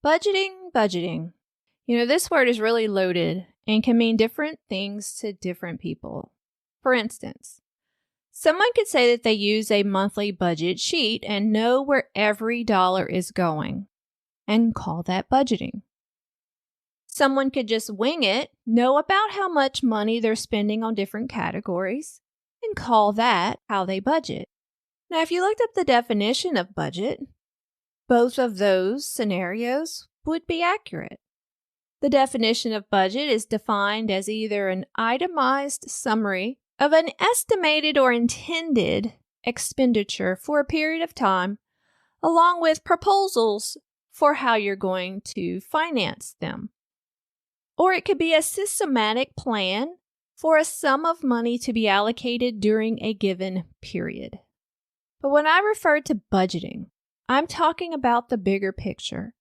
Budgeting. This word is really loaded and can mean different things to different people. For instance, someone could say that they use a monthly budget sheet and know where every dollar is going and call that budgeting. Someone could just wing it, know about how much money they're spending on different categories, and call that how they budget. Now, if you looked up the definition of budget, both of those scenarios would be accurate. The definition of budget is defined as either an itemized summary of an estimated or intended expenditure for a period of time, along with proposals for how you're going to finance them. Or it could be a systematic plan for a sum of money to be allocated during a given period. But when I refer to budgeting, I'm talking about the bigger picture.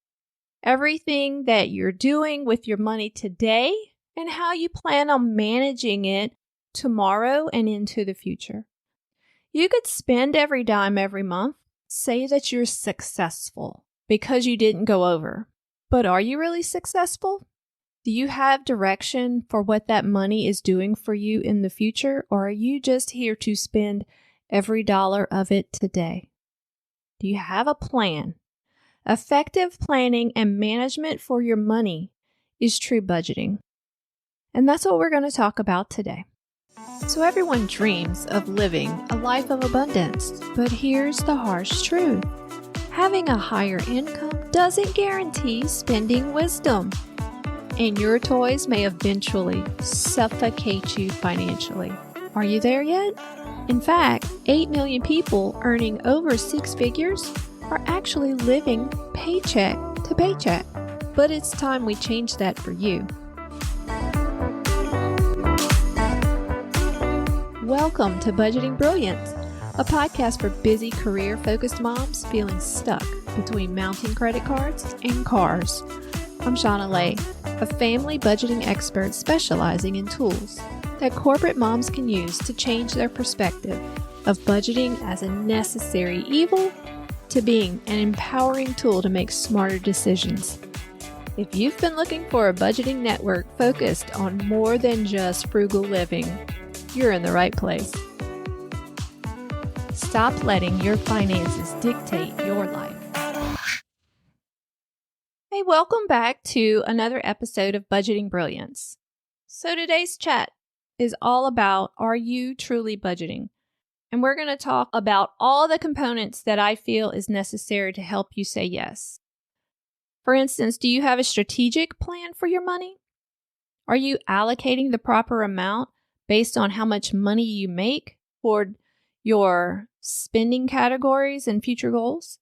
Everything that you're doing with your money today and how you plan on managing it tomorrow and into the future. You could spend every dime every month, say that you're successful because you didn't go over. But are you really successful? Do you have direction for what that money is doing for you in the future, or are you just here to spend every dollar of it today? Do you have a plan? Effective planning and management for your money is true budgeting. And that's what we're going to talk about today. So everyone dreams of living a life of abundance, but here's the harsh truth. Having a higher income doesn't guarantee spending wisdom. And your toys may eventually suffocate you financially. Are you there yet? In fact, 8 million people earning over 6 figures are actually living paycheck to paycheck. But it's time we change that for you. Welcome to Budgeting Brilliance, a podcast for busy career-focused moms feeling stuck between mounting credit cards and cars. I'm Shauna Lay, a family budgeting expert specializing in tools that corporate moms can use to change their perspective of budgeting as a necessary evil to being an empowering tool to make smarter decisions. If you've been looking for a budgeting network focused on more than just frugal living, you're in the right place. Stop letting your finances dictate your life. Hey, welcome back to another episode of Budgeting Brilliance. So today's chat is all about, are you truly budgeting? And we're going to talk about all the components that I feel is necessary to help you say yes. For instance, do you have a strategic plan for your money? Are you allocating the proper amount based on how much money you make toward your spending categories and future goals?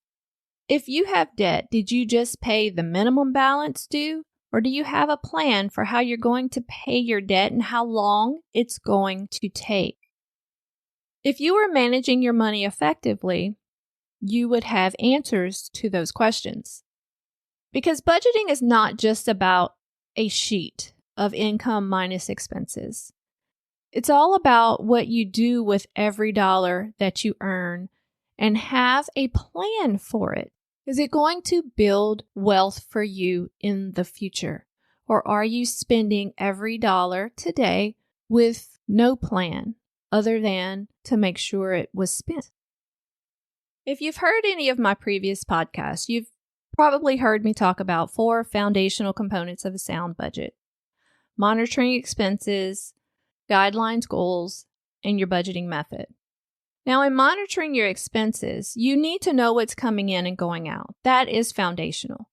If you have debt, did you just pay the minimum balance due, or do you have a plan for how you're going to pay your debt and how long it's going to take? If you were managing your money effectively, you would have answers to those questions. Because budgeting is not just about a sheet of income minus expenses. It's all about what you do with every dollar that you earn and have a plan for it. Is it going to build wealth for you in the future? Or are you spending every dollar today with no plan other than to make sure it was spent? If you've heard any of my previous podcasts, you've probably heard me talk about 4 foundational components of a sound budget: monitoring expenses, guidelines, goals, and your budgeting method. Now, in monitoring your expenses, you need to know what's coming in and going out. That is foundational.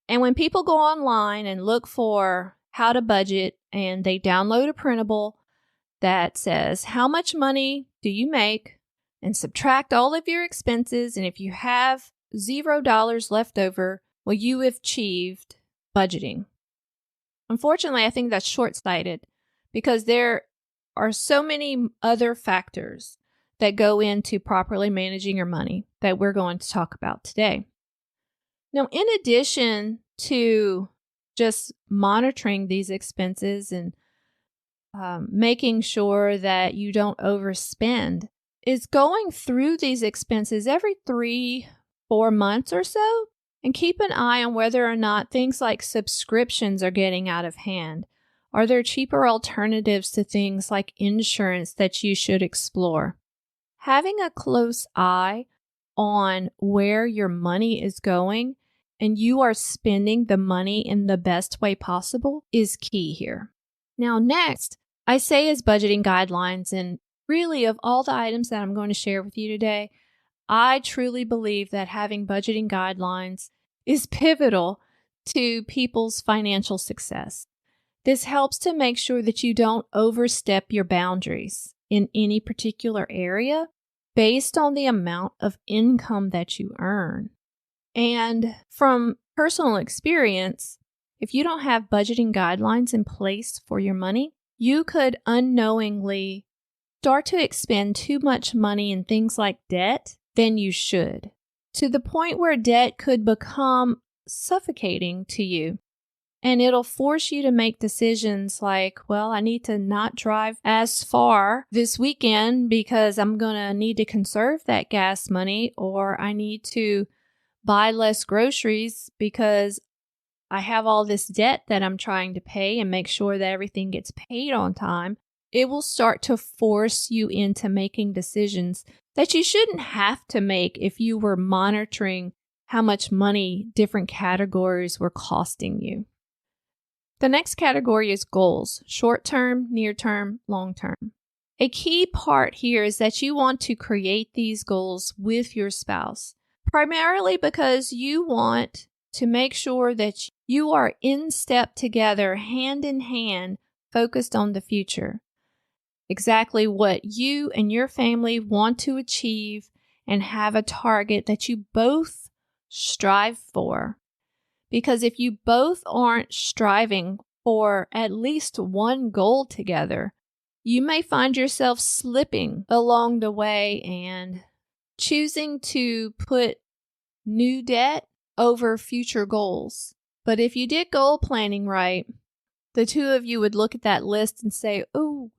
And when people go online and look for how to budget and they download a printable that says, how much money do you make, and subtract all of your expenses, and if you have $0 left over, well, you have achieved budgeting. Unfortunately, I think that's short-sighted because there are so many other factors that go into properly managing your money that we're going to talk about today. Now, in addition to just monitoring these expenses and making sure that you don't overspend, is going through these expenses every 3-4 months or so And keep an eye on whether or not things like subscriptions are getting out of hand. Are there cheaper alternatives to things like insurance that you should explore? Having a close eye on where your money is going and you are spending the money in the best way possible is key here. Now, next, I say as budgeting guidelines, and really of all the items that I'm going to share with you today, I truly believe that having budgeting guidelines is pivotal to people's financial success. This helps to make sure that you don't overstep your boundaries in any particular area based on the amount of income that you earn. And from personal experience, if you don't have budgeting guidelines in place for your money, you could unknowingly start to expend too much money in things like debt than you should, to the point where debt could become suffocating to you. And it'll force you to make decisions like, well, I need to not drive as far this weekend because I'm going to need to conserve that gas money, or I need to buy less groceries because I have all this debt that I'm trying to pay and make sure that everything gets paid on time. It will start to force you into making decisions that you shouldn't have to make if you were monitoring how much money different categories were costing you. The next category is goals: short-term, near-term, long-term. A key part here is that you want to create these goals with your spouse, primarily because you want to make sure that you are in step together, hand in hand, focused on the future. Exactly what you and your family want to achieve, and have a target that you both strive for. Because if you both aren't striving for at least one goal together, you may find yourself slipping along the way and choosing to put new debt over future goals. But if you did goal planning right, the two of you would look at that list and say, oh,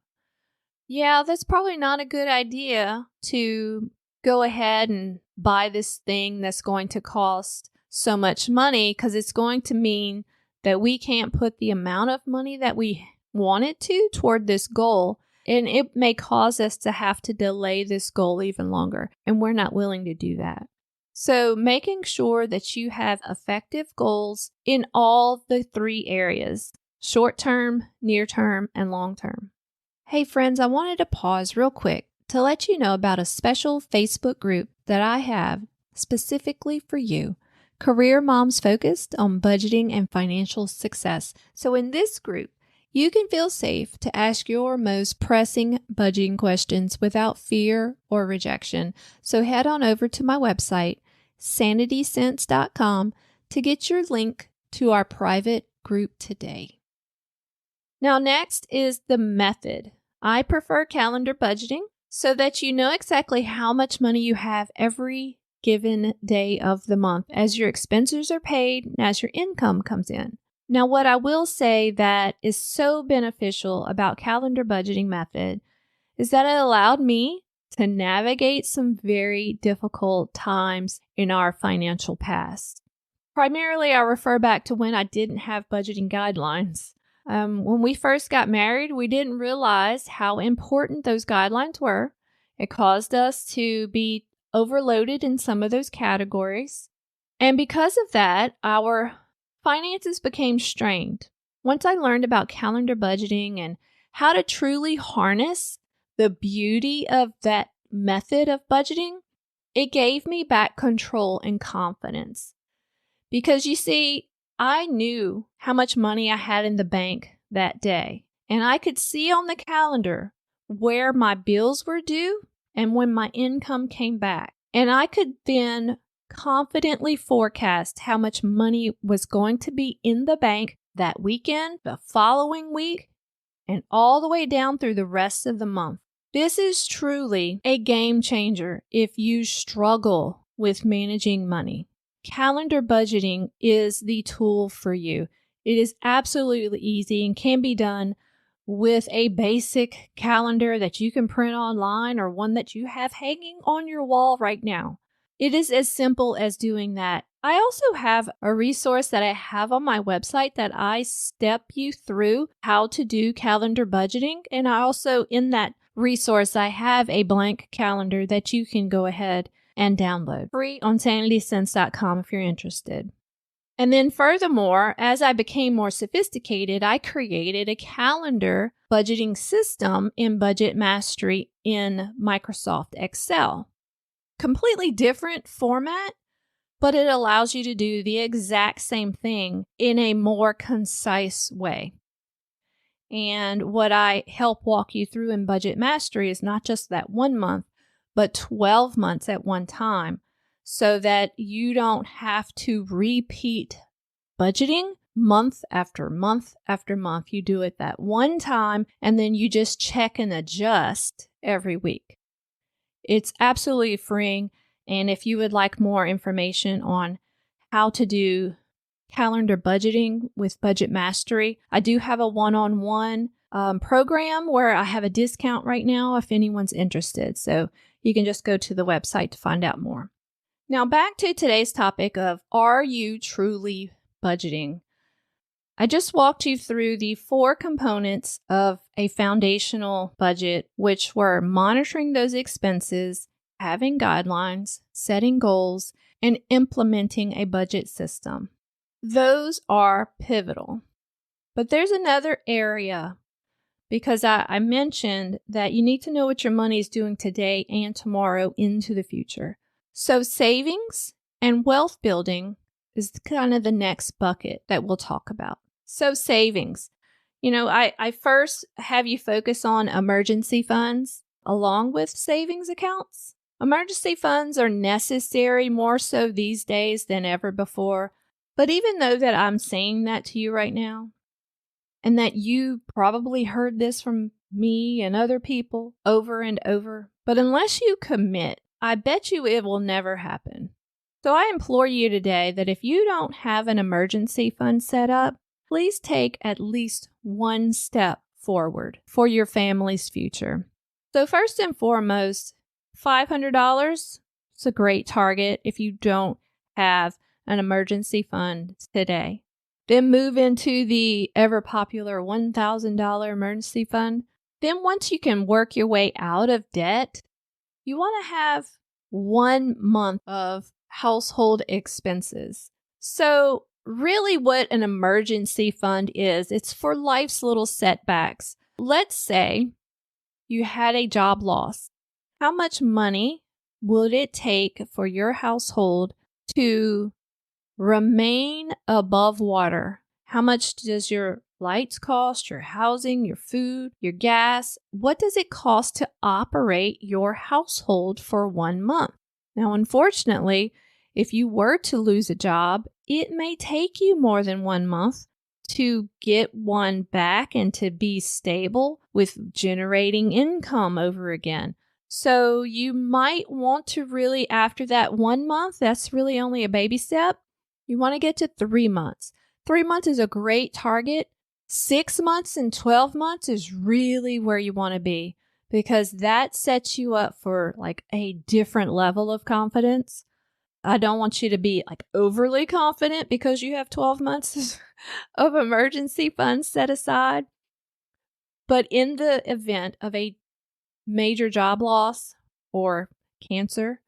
yeah, that's probably not a good idea to go ahead and buy this thing that's going to cost so much money, because it's going to mean that we can't put the amount of money that we wanted to toward this goal, and it may cause us to have to delay this goal even longer, and we're not willing to do that. So making sure that you have effective goals in all the three areas: short-term, near-term, and long-term. Hey friends, I wanted to pause real quick to let you know about a special Facebook group that I have specifically for you. Career moms focused on budgeting and financial success. So in this group, you can feel safe to ask your most pressing budgeting questions without fear or rejection. So head on over to my website, sanitysense.com, to get your link to our private group today. Now, next is the method. I prefer calendar budgeting so that you know exactly how much money you have every given day of the month as your expenses are paid and as your income comes in. Now, what I will say that is so beneficial about calendar budgeting method is that it allowed me to navigate some very difficult times in our financial past. Primarily, I refer back to when I didn't have budgeting guidelines. When we first got married, we didn't realize how important those guidelines were. It caused us to be overloaded in some of those categories. And because of that, our finances became strained. Once I learned about calendar budgeting and how to truly harness the beauty of that method of budgeting, it gave me back control and confidence. Because you see, I knew how much money I had in the bank that day, and I could see on the calendar where my bills were due and when my income came back. And I could then confidently forecast how much money was going to be in the bank that weekend, the following week, and all the way down through the rest of the month. This is truly a game changer if you struggle with managing money. Calendar budgeting is the tool for you. It is absolutely easy and can be done with a basic calendar that you can print online or one that you have hanging on your wall right now. It is as simple as doing that I also have a resource that I have on my website that I step you through how to do calendar budgeting. And I also, in that resource, I have a blank calendar that you can go ahead and download free on sanitysense.com if you're interested. And then furthermore, as I became more sophisticated, I created a calendar budgeting system in Budget Mastery in Microsoft Excel. Completely different format, but it allows you to do the exact same thing in a more concise way. And what I help walk you through in Budget Mastery is not just that 1 month, but 12 months at one time, so that you don't have to repeat budgeting month after month after month. You do it that one time, and then you just check and adjust every week. It's absolutely freeing. And if you would like more information on how to do calendar budgeting with Budget Mastery, I do have a one-on-one program where I have a discount right now if anyone's interested. So you can just go to the website to find out more. Now back to today's topic of, are you truly budgeting? I just walked you through the 4 components of a foundational budget, which were monitoring those expenses, having guidelines, setting goals, and implementing a budget system. Those are pivotal. But there's another area, because I mentioned that you need to know what your money is doing today and tomorrow into the future. So savings and wealth building is kind of the next bucket that we'll talk about. So savings, I first have you focus on emergency funds along with savings accounts. Emergency funds are necessary more so these days than ever before. But even though that I'm saying that to you right now, and that you probably heard this from me and other people over and over, but unless you commit, I bet you it will never happen. So I implore you today that if you don't have an emergency fund set up, please take at least one step forward for your family's future. So first and foremost, $500 is a great target if you don't have an emergency fund today. Then move into the ever popular $1,000 emergency fund. Then once you can work your way out of debt, you want to have 1 month of household expenses. So really what an emergency fund is, it's for life's little setbacks. Let's say you had a job loss. How much money would it take for your household to remain above water? How much does your lights cost, your housing, your food, your gas? What does it cost to operate your household for 1 month? Now, unfortunately, if you were to lose a job, it may take you more than 1 month to get one back and to be stable with generating income over again. So you might want to really, after that 1 month, that's really only a baby step, you want to get to 3 months. 3 months is a great target. 6 months and 12 months is really where you want to be, because that sets you up for like a different level of confidence. I don't want you to be like overly confident because you have 12 months of emergency funds set aside. But in the event of a major job loss or cancer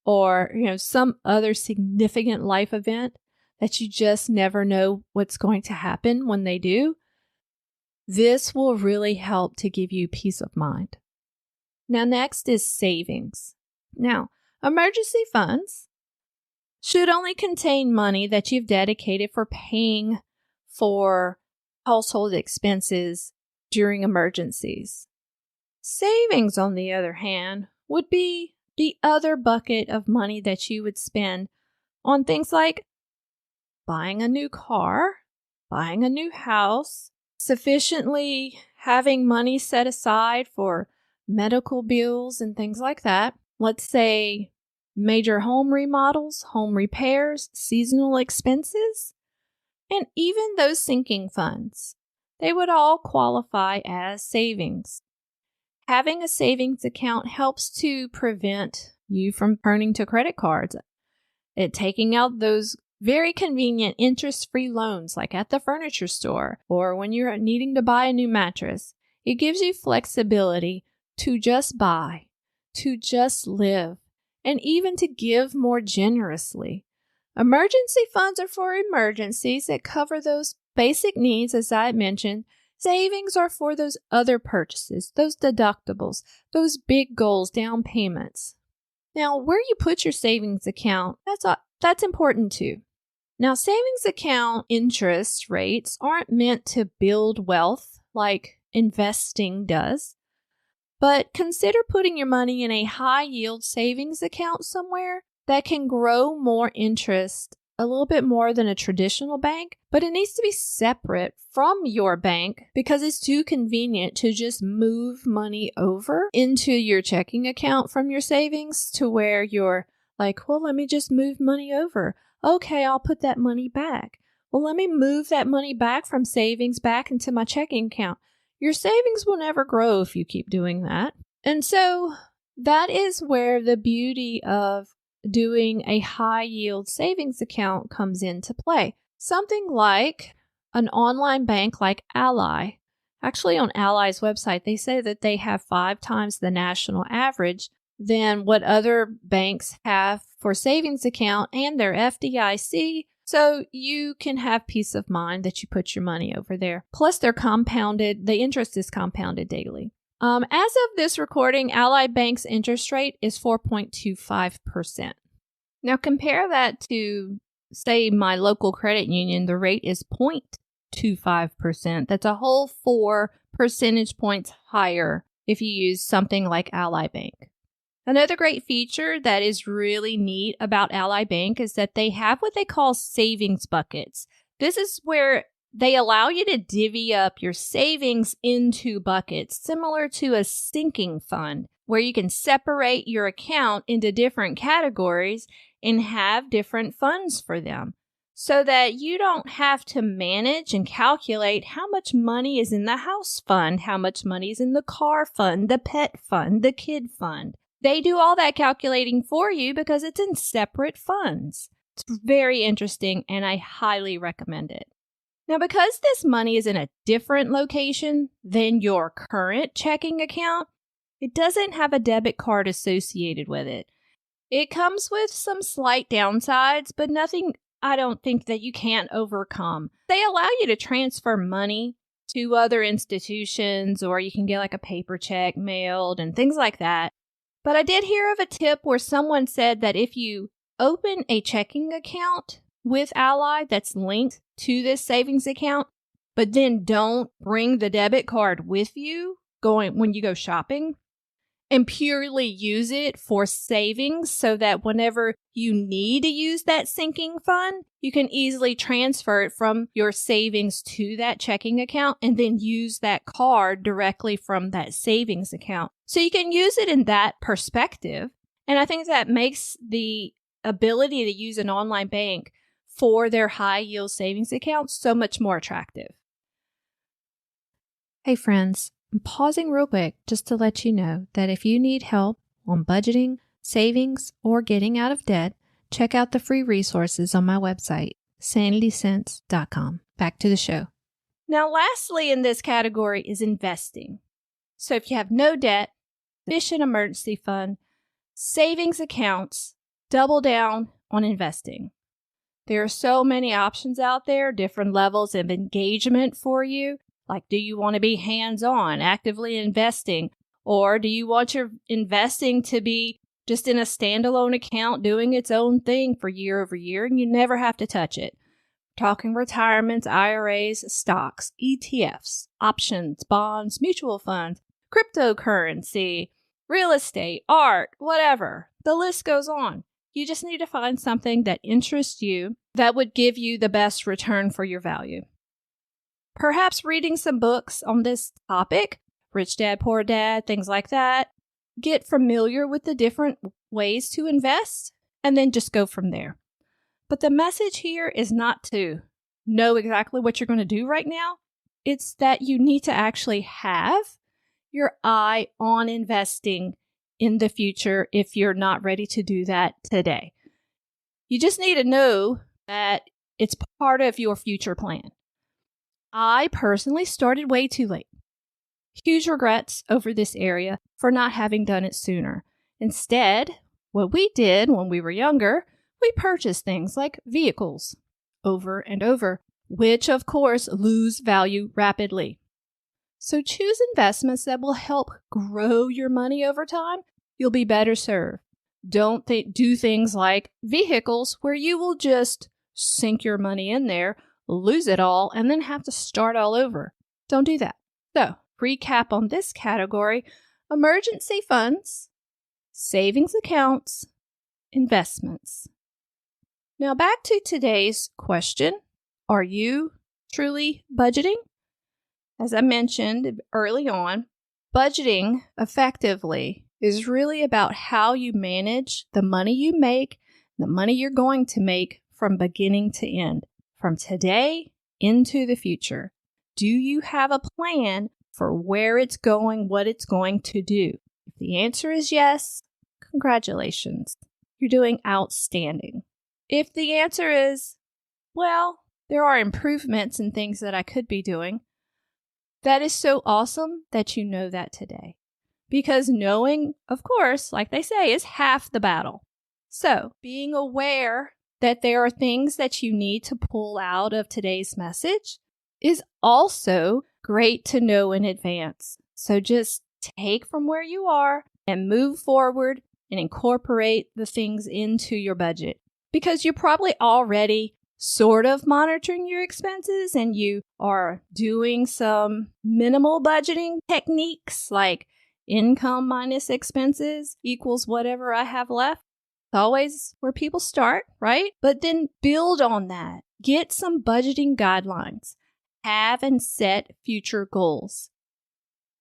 or some other significant life event that you just never know what's going to happen when they do, this will really help to give you peace of mind. Now, next is savings. Now, emergency funds should only contain money that you've dedicated for paying for household expenses during emergencies. Savings, on the other hand, would be the other bucket of money that you would spend on things like buying a new car, buying a new house, sufficiently having money set aside for medical bills and things like that. Let's say major home remodels, home repairs, seasonal expenses, and even those sinking funds. They would all qualify as savings. Having a savings account helps to prevent you from turning to credit cards. at taking out those very convenient interest-free loans like at the furniture store or when you're needing to buy a new mattress. It gives you flexibility to just buy, to just live, and even to give more generously. Emergency funds are for emergencies that cover those basic needs, as I mentioned. Savings are for those other purchases, those deductibles, those big goals, down payments. Now, where you put your savings account, that's important too. Now, savings account interest rates aren't meant to build wealth like investing does, but consider putting your money in a high-yield savings account somewhere that can grow more interest, a little bit more than a traditional bank, but it needs to be separate from your bank because it's too convenient to just move money over into your checking account from your savings to where you're like, well, let me just move money over. Okay, I'll put that money back. Well, let me move that money back from savings back into my checking account. Your savings will never grow if you keep doing that. And so that is where the beauty of doing a high yield savings account comes into play. Something like an online bank like Ally. Actually, on Ally's website, they say that they have 5 times the national average than what other banks have for savings account and their FDIC. So you can have peace of mind that you put your money over there. Plus they're compounded, the interest is compounded daily. As of this recording, Ally Bank's interest rate is 4.25%. Now compare that to, say, my local credit union, the rate is 0.25%. That's a whole 4 percentage points higher if you use something like Ally Bank. Another great feature that is really neat about Ally Bank is that they have what they call savings buckets. This is where they allow you to divvy up your savings into buckets, similar to a sinking fund, where you can separate your account into different categories and have different funds for them, so that you don't have to manage and calculate how much money is in the house fund, how much money is in the car fund, the pet fund, the kid fund. They do all that calculating for you because it's in separate funds. It's very interesting, and I highly recommend it. Now, because this money is in a different location than your current checking account, it doesn't have a debit card associated with it. It comes with some slight downsides, but nothing I don't think that you can't overcome. They allow you to transfer money to other institutions, or you can get like a paper check mailed and things like that. But I did hear of a tip where someone said that if you open a checking account with Ally that's linked to this savings account, but then don't bring the debit card with you when you go shopping, and purely use it for savings so that whenever you need to use that sinking fund, you can easily transfer it from your savings to that checking account and then use that card directly from that savings account. So you can use it in that perspective. And I think that makes the ability to use an online bank for their high yield savings account so much more attractive. Hey friends, I'm pausing real quick just to let you know that if you need help on budgeting, savings, or getting out of debt, check out the free resources on my website, sanitysense.com. Back to the show. Now, lastly in this category is investing. So if you have no debt, sufficient emergency fund, savings accounts, double down on investing. There are so many options out there, different levels of engagement for you. Like, do you want to be hands-on, actively investing? Or do you want your investing to be just in a standalone account doing its own thing for year over year and you never have to touch it? Talking retirements, IRAs, stocks, ETFs, options, bonds, mutual funds, cryptocurrency, real estate, art, whatever. The list goes on. You just need to find something that interests you that would give you the best return for your value. Perhaps reading some books on this topic, Rich Dad, Poor Dad, things like that. Get familiar with the different ways to invest and then just go from there. But the message here is not to know exactly what you're going to do right now. It's that you need to actually have your eye on investing in the future if you're not ready to do that today. You just need to know that it's part of your future plan. I personally started way too late. Huge regrets over this area for not having done it sooner. Instead, what we did when we were younger, we purchased things like vehicles over and over, which of course lose value rapidly. So choose investments that will help grow your money over time. You'll be better served. Don't do things like vehicles where you will just sink your money in there, lose it all, and then have to start all over. Don't do that. So, recap on this category: emergency funds, savings accounts, investments. Now back to today's question. Are you truly budgeting? As I mentioned early on, budgeting effectively is really about how you manage the money you make, the money you're going to make from beginning to end, from today into the future. Do you have a plan for where it's going, what it's going to do? If the answer is yes, congratulations. You're doing outstanding. If the answer is, well, there are improvements and things that I could be doing, that is so awesome that you know that today. Because knowing, of course, like they say, is half the battle. So, being aware that there are things that you need to pull out of today's message is also great to know in advance. So just take from where you are and move forward and incorporate the things into your budget. Because you're probably already sort of monitoring your expenses and you are doing some minimal budgeting techniques like income minus expenses equals whatever I have left. It's always where people start, right? But then build on that. Get some budgeting guidelines. Have and set future goals.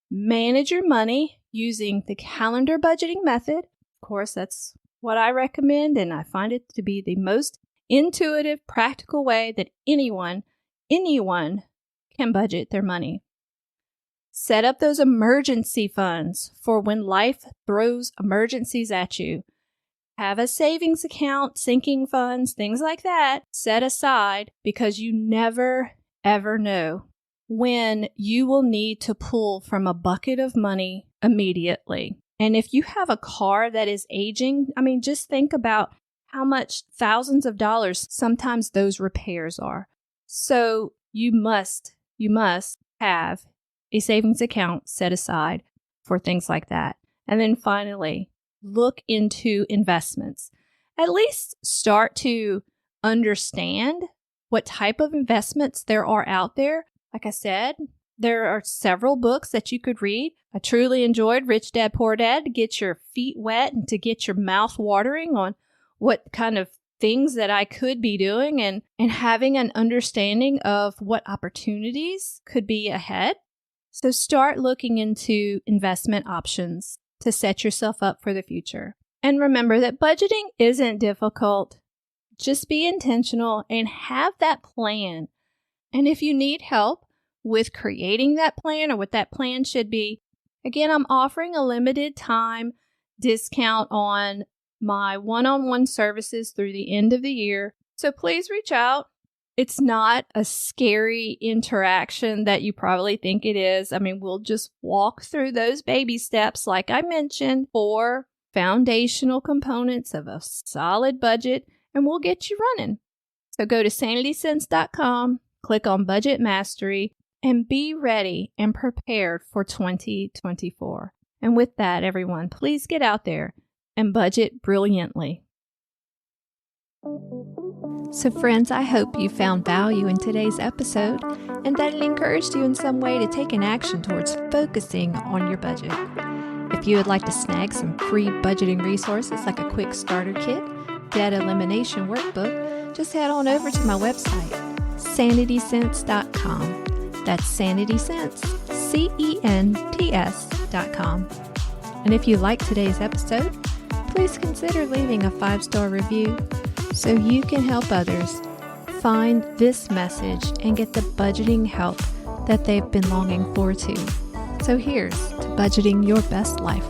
Manage your money using the calendar budgeting method. Of course, that's what I recommend, and I find it to be the most intuitive, practical way that anyone can budget their money. Set up those emergency funds for when life throws emergencies at you. Have a savings account, sinking funds, things like that set aside because you never, ever know when you will need to pull from a bucket of money immediately. And if you have a car that is aging, just think about how much thousands of dollars sometimes those repairs are. So you must have a savings account set aside for things like that. And then finally, look into investments. At least start to understand what type of investments there are out there. Like I said, there are several books that you could read. I truly enjoyed Rich Dad, Poor Dad to get your feet wet and to get your mouth watering on what kind of things that I could be doing and having an understanding of what opportunities could be ahead. So start looking into investment options to set yourself up for the future. And remember that budgeting isn't difficult. Just be intentional and have that plan. And if you need help with creating that plan or what that plan should be, again, I'm offering a limited time discount on my one-on-one services through the end of the year. So please reach out. It's not a scary interaction that you probably think it is. We'll just walk through those baby steps, like I mentioned, for foundational components of a solid budget, and we'll get you running. So go to sanitysense.com, click on Budget Mastery, and be ready and prepared for 2024. And with that, everyone, please get out there and budget brilliantly. So friends, I hope you found value in today's episode and that it encouraged you in some way to take an action towards focusing on your budget. If you would like to snag some free budgeting resources like a quick starter kit, debt elimination workbook, just head on over to my website, sanitysense.com. That's sanitysense, CENTS.com. And if you like today's episode, please consider leaving a 5-star review so you can help others find this message and get the budgeting help that they've been longing for too. So here's to budgeting your best life.